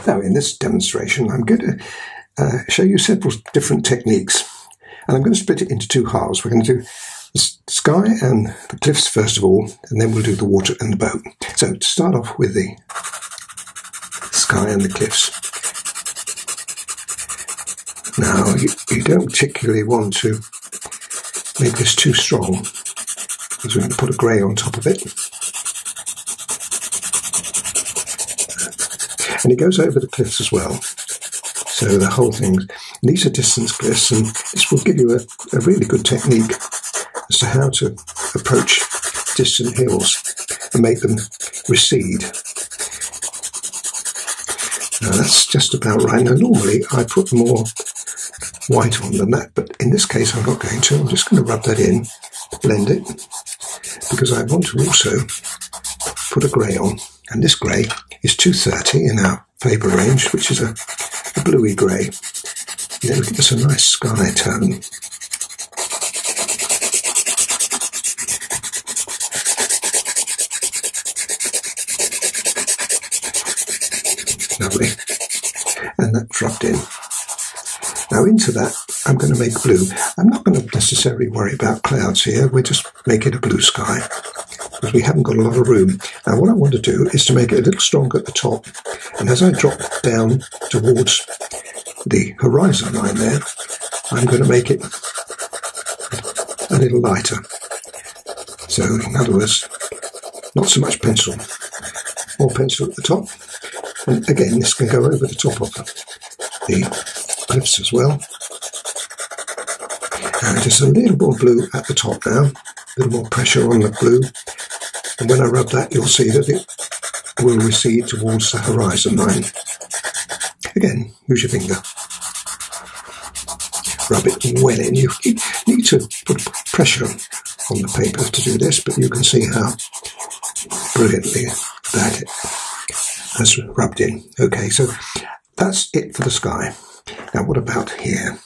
Now in this demonstration I'm going to show you several different techniques, and I'm going to split it into two halves. We're going to do the sky and the cliffs first of all, and then we'll do the water and the boat. So to start off with the sky and the cliffs. Now you don't particularly want to make this too strong, because we're going to put a grey on top of it. And it goes over the cliffs as well. So the whole thing, these are distance cliffs, and this will give you a really good technique as to how to approach distant hills and make them recede. Now that's just about right. Now normally I put more white on than that, but in this case I'm not going to. I'm just going to rub that in, blend it, because I want to also put a grey on, and this grey is 230 in our Faber range, which is a bluey grey. And it'll give us a nice sky tone. Lovely. And that's rubbed in. Now into that I'm going to make blue. I'm not going to necessarily worry about clouds here, we'll just make it a blue sky, because we haven't got a lot of room. Now what I want to do is to make it a little stronger at the top, and as I drop down towards the horizon line there, I'm going to make it a little lighter. So in other words, not so much pencil, more pencil at the top. And again, this can go over the top of the cliffs as well. And just a little more blue at the top now, a little more pressure on the blue. And when I rub that, you'll see that it will recede towards the horizon line. Again, use your finger. Rub it well in. You need to put pressure on the paper to do this, but you can see how brilliantly that has rubbed in. Okay, so that's it for the sky. Now what about here?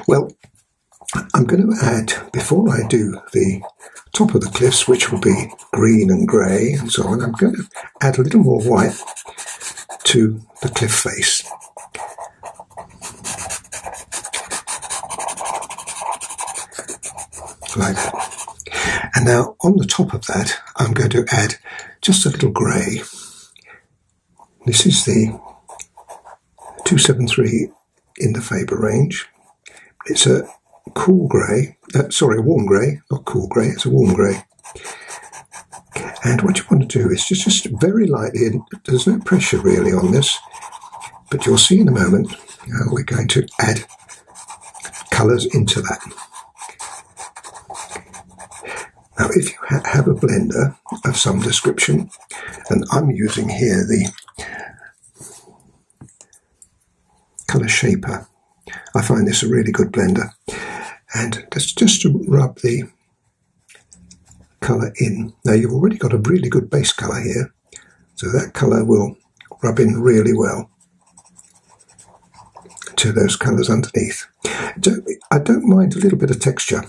Well, I'm going to add, before I do the top of the cliffs, which will be green and grey and so on, I'm going to add a little more white to the cliff face. Like that. And now on the top of that I'm going to add just a little grey. This is the 273 in the Faber range. It's a cool grey, sorry, a warm grey, not cool grey, it's a warm grey. And what you want to do is just very lightly, and there's no pressure really on this, but you'll see in a moment how we're going to add colours into that. Now if you have a blender of some description, and I'm using here the Colour Shaper, I find this a really good blender, and just to rub the colour in. Now you've already got a really good base colour here, so that colour will rub in really well to those colours underneath. I don't mind a little bit of texture.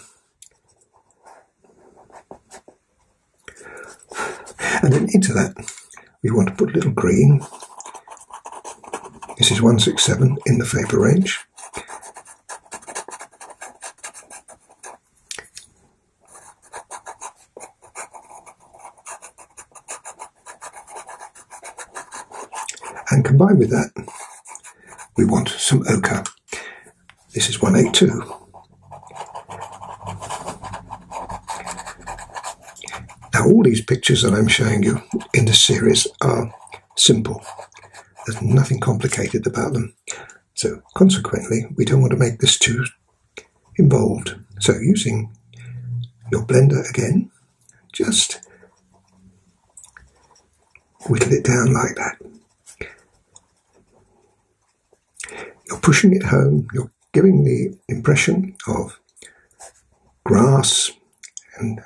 And then into that we want to put a little green. This is 167 in the Faber range. And combined with that, we want some ochre. This is 182. Now all these pictures that I'm showing you in this series are simple. There's nothing complicated about them. So consequently, we don't want to make this too involved. So using your blender again, just whittle it down like that. You're pushing it home, you're giving the impression of grass and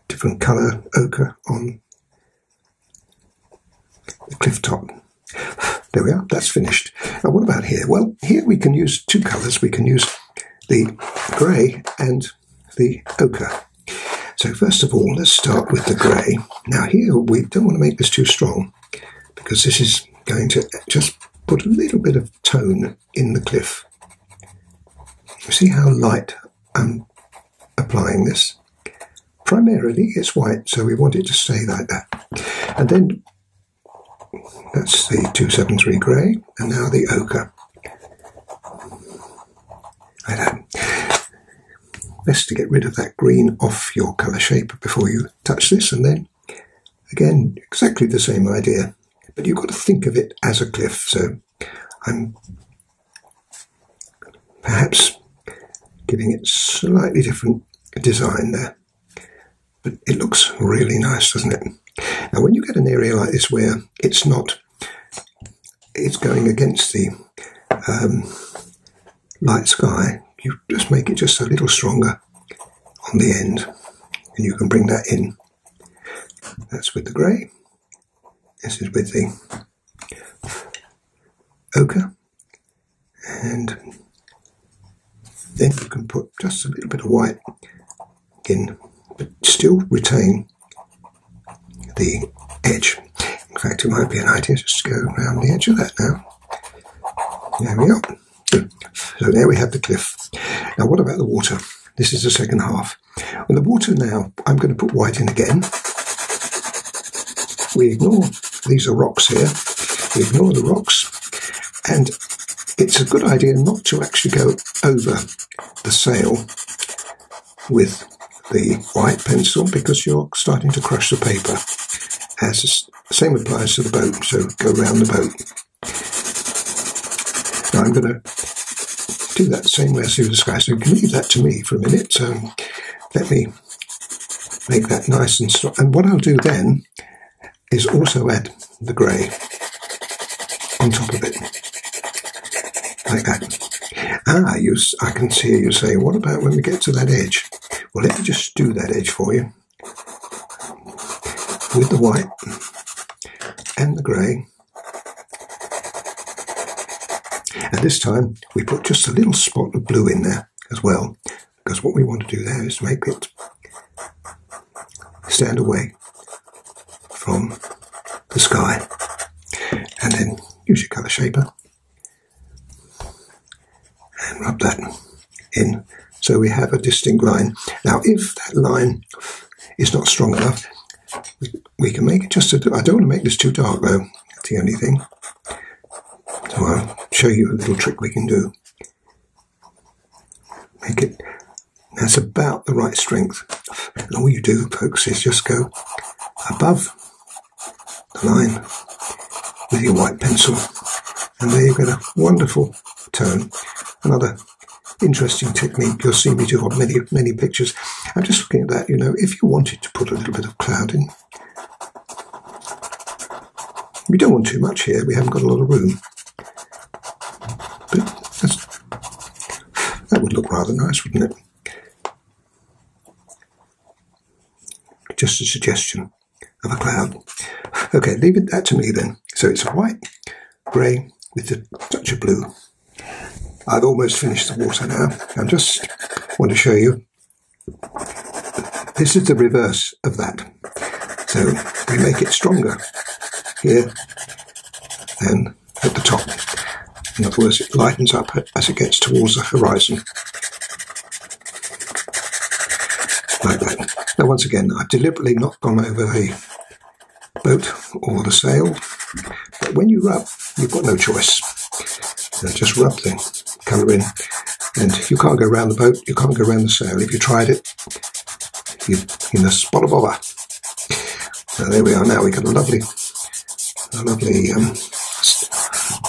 different colour ochre on the cliff top. There we are, that's finished. Now what about here? Well, here we can use two colours. We can use the grey and the ochre. So first of all, let's start with the grey. Now here we don't want to make this too strong, because this is going to just put a little bit of tone in the cliff. You see how light I'm applying this? Primarily it's white, so we want it to stay like that. And then that's the 273 grey, and now the ochre. Like that. Best to get rid of that green off your colour shape before you touch this, and then again exactly the same idea, but you've got to think of it as a cliff. So I'm perhaps giving it slightly different design there, but it looks really nice, doesn't it? Now when you get an area like this where it's going against the light sky, you just make it just a little stronger on the end, and you can bring that in. That's with the grey. This is with the ochre, and then you can put just a little bit of white in, but still retain the edge. In fact, it might be an idea just to go around the edge of that now. There we are. Good. So there we have the cliff. Now what about the water? This is the second half. On the water now, I'm going to put white in again. We ignore, these are rocks here, we ignore the rocks, and it's a good idea not to actually go over the sail with the white pencil, because you're starting to crush the paper. As the same applies to the boat, so go around the boat. Now I'm going to do that same way as through the sky, so you can leave that to me for a minute. So let me make that nice and strong. And what I'll do then is also add the grey on top of it, like that. I can hear you say, what about when we get to that edge? Well, let me just do that edge for you with the white and the grey. And this time we put just a little spot of blue in there as well, because what we want to do there is make it stand away from the sky. And then use your colour shaper and rub that in, so we have a distinct line. Now if that line is not strong enough, we can make it just I don't want to make this too dark though, that's the only thing. So I'll show you a little trick we can do. Make it, that's about the right strength. And all you do, folks, is just go above the line with your white pencil, and there you get a wonderful tone. Another interesting technique you'll see me do on many pictures. I'm just looking at that, you know, if you wanted to put a little bit of cloud in, we don't want too much here, we haven't got a lot of room, but that would look rather nice, wouldn't it? Just a suggestion of a cloud. Okay, leave that to me then. So it's a white, grey with a touch of blue. I've almost finished the water now. I just want to show you. This is the reverse of that. So we make it stronger here than at the top. In other words, it lightens up as it gets towards the horizon. Like that. Now once again, I've deliberately not gone over the boat or the sail, but when you rub, you've got no choice. So just rub the colour in, and if you can't go around the boat, you can't go around the sail. If you tried it, you're in a spot of bother. So there we are now. We've got a lovely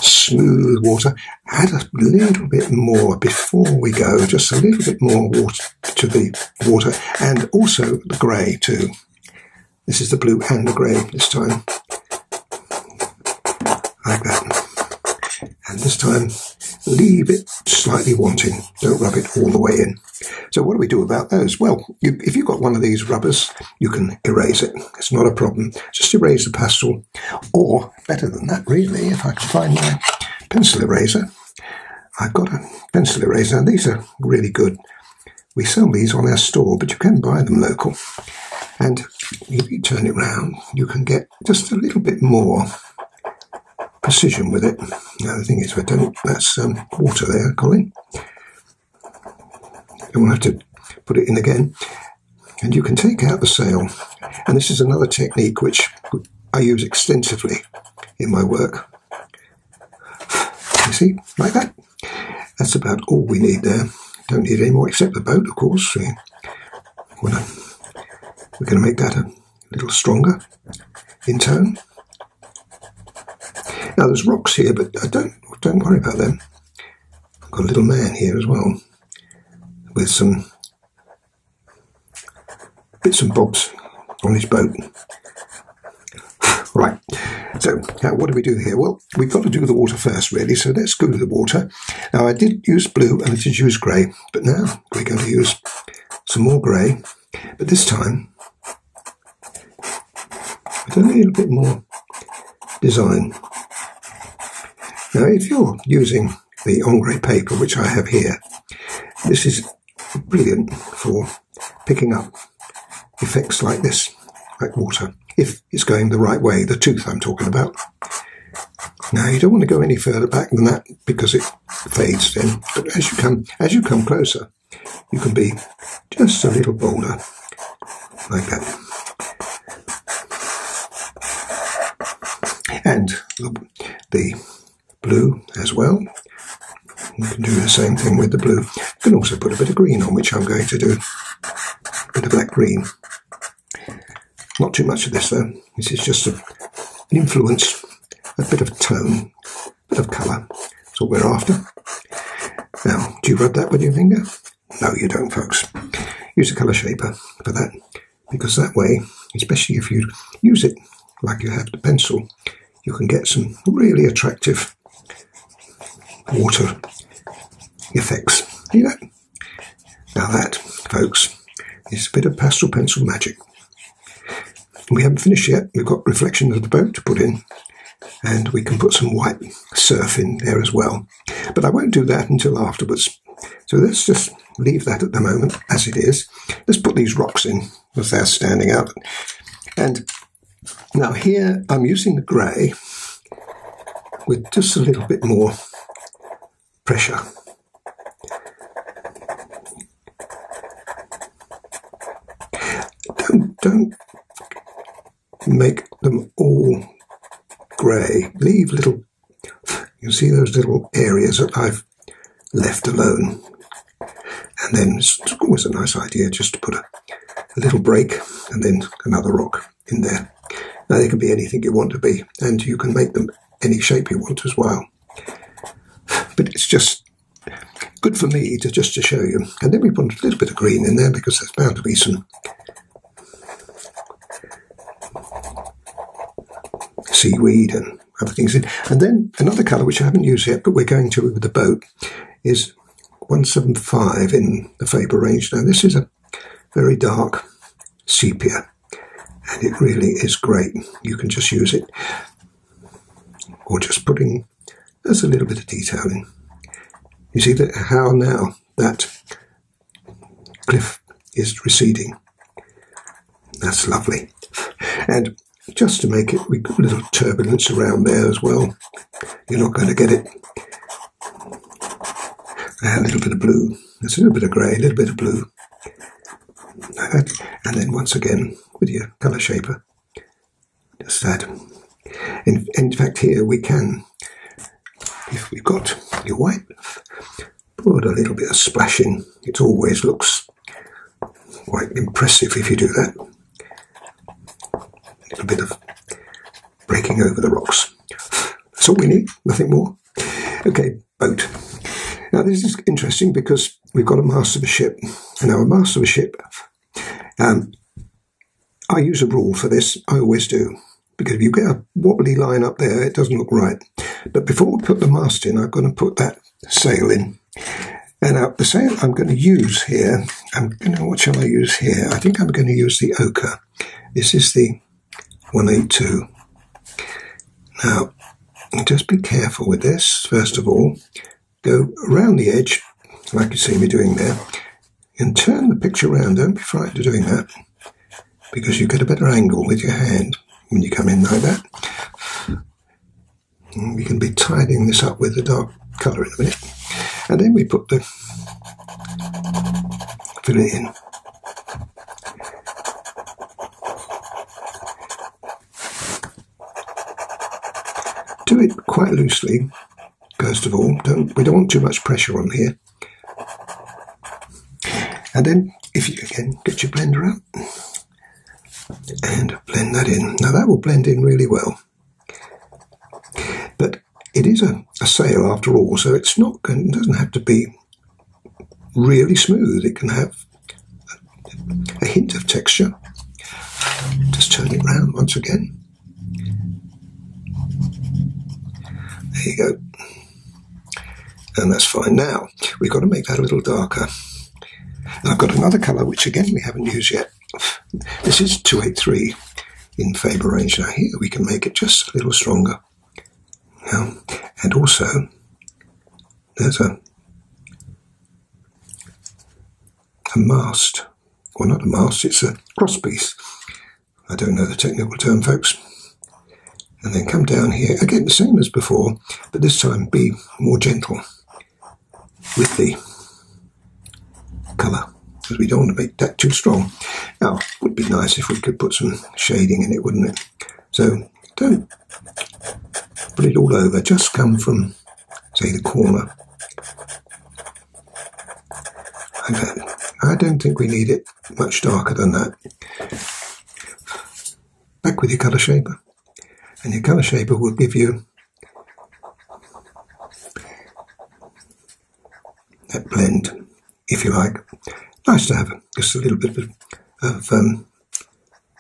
smooth water. Add a little bit more before we go, just a little bit more water to the water, and also the grey too. This is the blue and the grey this time, like that. And this time, leave it slightly wanting. Don't rub it all the way in. So what do we do about those? Well, if you've got one of these rubbers, you can erase it. It's not a problem. Just erase the pastel, or better than that, really, if I can find my pencil eraser. I've got a pencil eraser, and these are really good. We sell these on our store, but you can buy them local. And if you turn it round, you can get just a little bit more precision with it. Now the thing is, I don't. That's water there, Colin. And we'll have to put it in again. And you can take out the sail. And this is another technique which I use extensively in my work. You see, like that. That's about all we need there. Don't need any more, except the boat, of course. We're going to make that a little stronger in tone. Now there's rocks here, but don't worry about them. I've got a little man here as well, with some bits and bobs on his boat. Right, so now what do we do here? Well, we've got to do the water first, really, so let's go to the water. Now, I did use blue and I did use grey, but now we're going to use some more grey, but this time with a little bit more design. Now, if you're using the ombre paper, which I have here, this is brilliant for picking up effects like this, like water, if it's going the right way, the tooth I'm talking about. Now, you don't want to go any further back than that because it fades then, but as you come closer, you can be just a little bolder, like that. And the blue as well. You can do the same thing with the blue. You can also put a bit of green on, which I'm going to do. A bit of black green. Not too much of this though. This is just an influence, a bit of tone, a bit of colour. That's what we're after. Now, do you rub that with your finger? No, you don't, folks. Use a colour shaper for that, because that way, especially if you use it like you have the pencil, you can get some really attractive water effects. You know? Now that, folks, is a bit of pastel pencil magic. We haven't finished yet. We've got reflections of the boat to put in, and we can put some white surf in there as well. But I won't do that until afterwards. So let's just leave that at the moment as it is. Let's put these rocks in as they're standing out. And now here I'm using the grey with just a little bit more pressure. Don't make them all grey. Leave little, you see those little areas that I've left alone. And then it's always a nice idea just to put a little break and then another rock in there. Now they can be anything you want to be, and you can make them any shape you want as well. But it's just good for me to just to show you. And then we put a little bit of green in there because there's bound to be some seaweed and other things in. And then another colour which I haven't used yet, but we're going to with the boat, is 175 in the Faber range. Now this is a very dark sepia, and it really is great. You can just use it, or just putting there's a little bit of detail in. You see that how now that cliff is receding. That's lovely. And just to make it, we've got a little turbulence around there as well. You're not going to get it. A little bit of blue. There's a little bit of grey, a little bit of blue. And then once again, with your colour shaper, just that. In fact, here we can, if we've got your white, put a little bit of splash in. It always looks quite impressive if you do that. A little bit of breaking over the rocks. That's all we need, nothing more. Okay, boat. Now this is interesting because we've got a mast of a ship. And now a mast of a ship, I use a rule for this, I always do. Because if you get a wobbly line up there, it doesn't look right. But before we put the mast in, I'm going to put that sail in. And now the sail I'm going to use here, what shall I use here? I think I'm going to use the ochre. This is the 182. Now, just be careful with this. First of all, go around the edge, like you see me doing there, and turn the picture around. Don't be frightened of doing that, because you get a better angle with your hand when you come in like that. And we can be tidying this up with the dark colour in a minute. And then we put the fillet in. Do it quite loosely, first of all. We don't want too much pressure on here. And then, if you again get your blender out and blend that in. Now that will blend in really well. But it is a sail after all, so it doesn't have to be really smooth. It can have a hint of texture. Just turn it round once again. There you go. And that's fine. Now, we've got to make that a little darker. And I've got another colour, which again we haven't used yet. This is 283 in Faber range. Now here we can make it just a little stronger. Now, and also, there's a mast. Well, not a mast, it's a crosspiece. I don't know the technical term, folks. And then come down here, again the same as before, but this time be more gentle with the colour, because we don't want to make that too strong. Now, it would be nice if we could put some shading in it, wouldn't it? So, don't put it all over, just come from, say, the corner. Like that. I don't think we need it much darker than that. Back with your colour shaper. And your colour shaper will give you that blend, if you like. Nice to have just a little bit of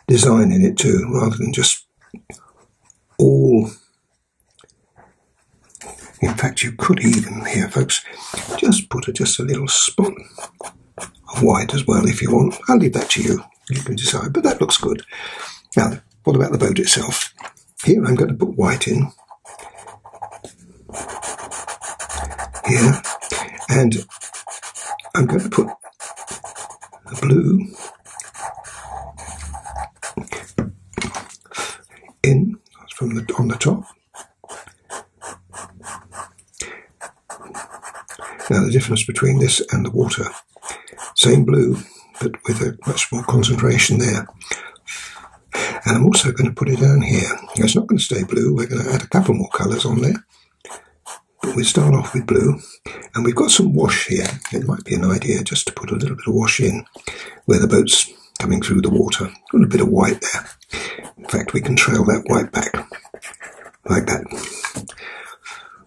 design in it too, rather than just all. In fact, you could even here, folks, just put just a little spot of white as well if you want. I'll leave that to you. You can decide, but that looks good. Now, what about the boat itself? Here I'm going to put white in. Here. And I'm going to put the blue in from on the top. Now the difference between this and the water, same blue, but with a much more concentration there. And I'm also going to put it down here. Now, it's not going to stay blue, we're going to add a couple more colours on there. But we start off with blue, and we've got some wash here. It might be an idea just to put a little bit of wash in where the boat's coming through the water. A little bit of white there. In fact, we can trail that white back, like that.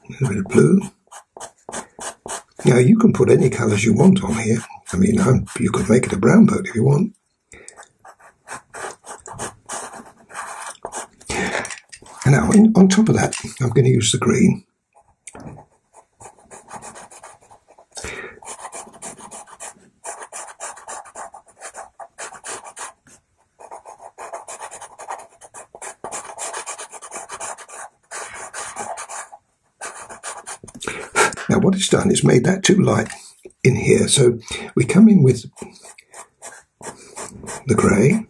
A little bit of blue. Now, you can put any colours you want on here. I mean, you could make it a brown boat if you want. And now, on top of that, I'm going to use the green. Now, what it's done is made that too light in here, so we come in with the grey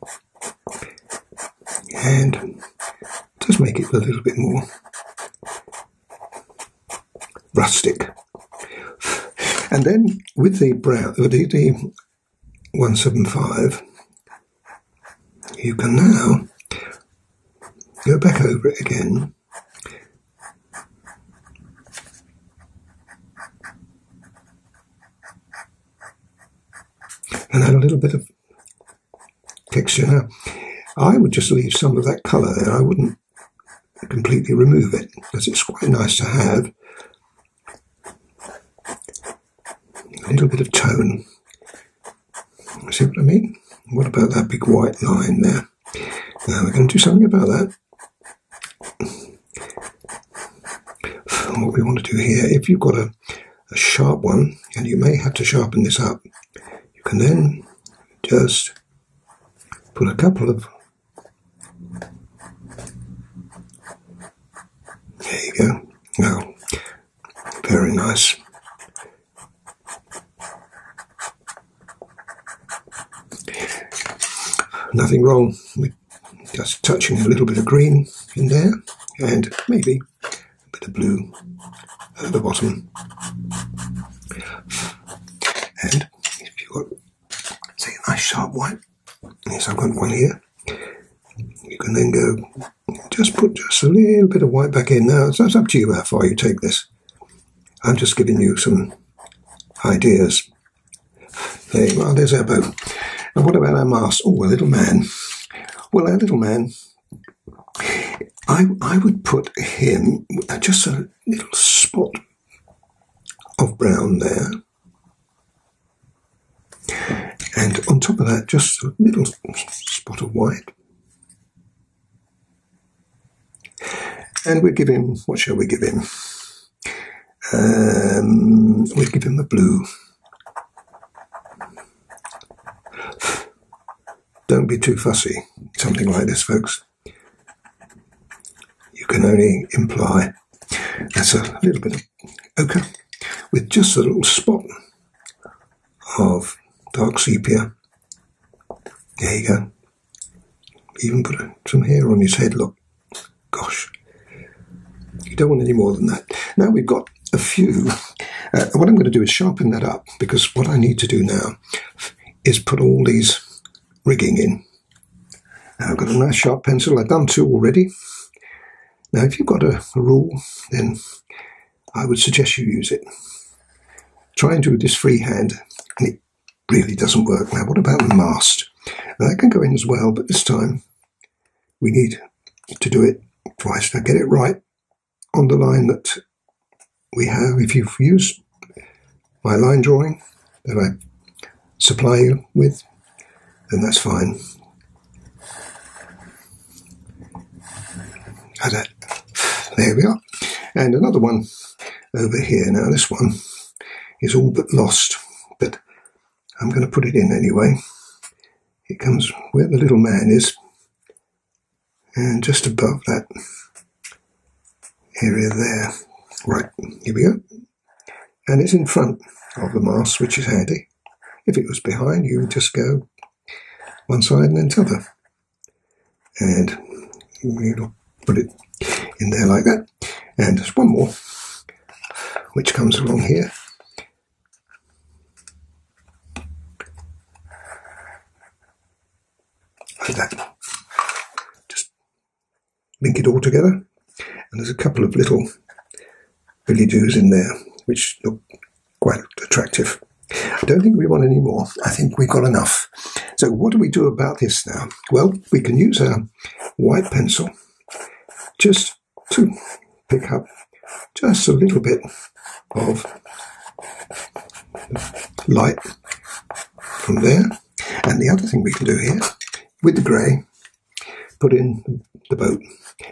and just make it a little bit more rustic. And then with the brown, with the 175, you can now go back over it again and add a little bit of texture. Now, I would just leave some of that colour there. I wouldn't completely remove it, because it's quite nice to have a little bit of tone. See what I mean? What about that big white line there? Now we're going to do something about that. And what we want to do here, if you've got a sharp one, and you may have to sharpen this up, you can then just put a couple of, there you go. Now, very nice. Nothing wrong with just touching a little bit of green in there, and maybe a the blue at the bottom. And if you've got, say, a nice sharp white, yes, I've got one here, you can then go, just put just a little bit of white back in. Now, it's up to you how far you take this. I'm just giving you some ideas. There you are, there's our boat. And what about our mast? Oh, a little man. Well, our little man, I would put him just a little spot of brown there. And on top of that, just a little spot of white. And we'll give him, what shall we give him? We'll give him a blue. Don't be too fussy. Something like this, folks. You can only imply that's a little bit of ochre with just a little spot of dark sepia. There you go. Even put some hair on his head, look. Gosh. You don't want any more than that. Now we've got a few. What I'm going to do is sharpen that up, because what I need to do now is put all these rigging in. Now I've got a nice sharp pencil. I've done two already. Now if you've got a rule, then I would suggest you use it. Try and do this freehand, and it really doesn't work. Now what about the mast? Now that can go in as well, but this time we need to do it twice. Now get it right on the line that we have. If you've used my line drawing that I supply you with, then that's fine. Like that. There we are. And another one over here. Now this one is all but lost, but I'm going to put it in anyway. It comes where the little man is, and just above that area there. Right, here we go. And it's in front of the mast, which is handy. If it was behind, you would just go one side and then the other. And we'll put it in there like that. And there's one more, which comes along here. Like that. Just link it all together. And there's a couple of little billy-doos in there, which look quite attractive. I don't think we want any more. I think we've got enough. So what do we do about this now? Well, we can use our white pencil just to pick up just a little bit of light from there. And the other thing we can do here, with the grey, put in the boat.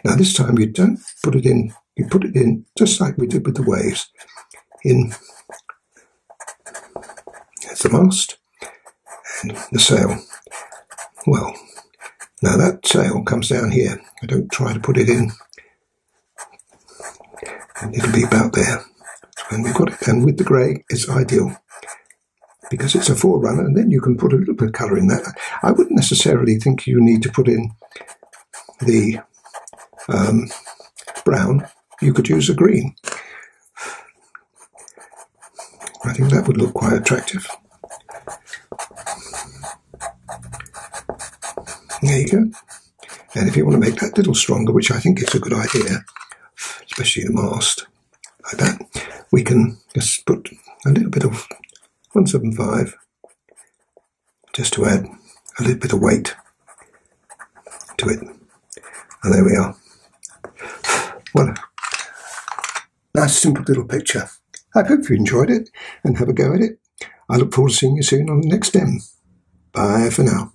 Now this time you don't put it in, you put it in just like we did with the waves. In, there's the mast and the sail. Well, now that sail comes down here. I don't try to put it in, and it'll be about there. And we've got it, and with the grey it's ideal, because it's a forerunner, and then you can put a little bit of colour in that. I wouldn't necessarily think you need to put in the brown. You could use a green. I think that would look quite attractive. There you go. And if you want to make that a little stronger, which I think is a good idea, especially the mast, like that, we can just put a little bit of 175 just to add a little bit of weight to it. And there we are. What a nice simple little picture. I hope you enjoyed it and have a go at it. I look forward to seeing you soon on the next stem. Bye for now.